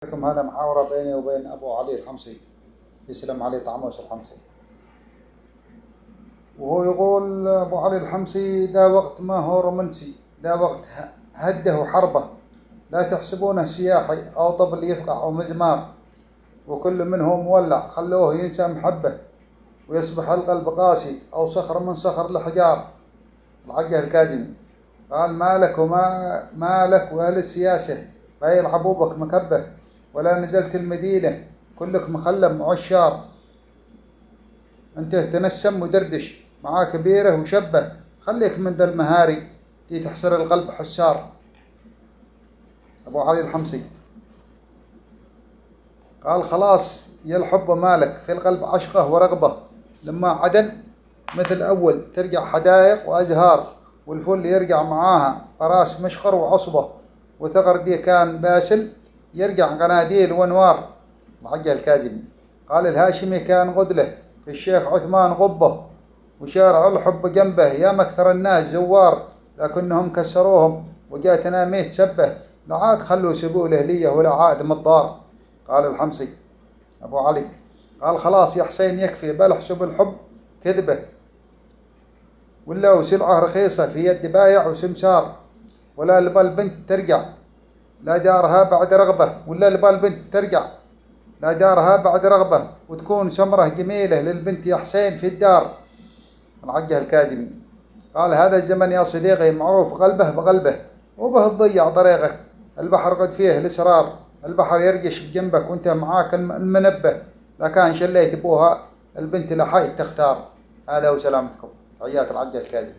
لكم هذا محاورة بيني وبين أبو علي الحمصي، يسلم علي طعموس الحمصي. وهو يقول أبو علي الحمصي: دا وقت ما هو رومانسي، دا وقت هده وحربه، لا تحسبونه سياحي أو طبل يفقع أو مزمار وكل منه مولع، خلوه ينسى محبه ويصبح القلب قاسي أو صخر من صخر الحجار. العقه الكاظمي قال: مالك وأهل السياسة ما يلعبوا بك مكبه، ولا نزلت المدينة كلك مخلم وعشار، انت تنسم ودردش معاه كبيره وشبه، خليك من ذا المهاري دي تحسر القلب حسار. أبو علي الحمصي قال: خلاص يا الحب مالك في القلب عشقه ورغبة، لما عدن مثل أول ترجع حدائق وأزهار، والفل يرجع معاها قراس مشخر وعصبة، وثغر دي كان باسل يرجع قناديل وانوار. العقه الكاظمي قال: الهاشمي كان غدله في الشيخ عثمان غبه، وشارع الحب جنبه يا مكثر الناس زوار، لكنهم كسروهم وجاتنا ميت سبه، لا عاد خلوا سبوله ليه ولا عاد مضار. قال الحمصي أبو علي قال: خلاص يا حسين يكفي، بل احسب الحب كذبه، ولا وسلعه رخيصة في يد بايع وسمسار، ولا لبال البنت ترجع لا دارها بعد رغبة، ولا لبال البنت ترجع لا دارها بعد رغبة، وتكون سمرة جميلة للبنت يا حسين في الدار. العقه الكاظمي قال: هذا الزمن يا صديقي معروف قلبه بقلبه، وبه تضيع طريقك، البحر قد فيه الإسرار، البحر يرقش بجنبك وانت معاك المنبه، لا كان شليت بوها البنت لحيت تختار. هذا وسلامتكم. تحيات العقه الكاظمي.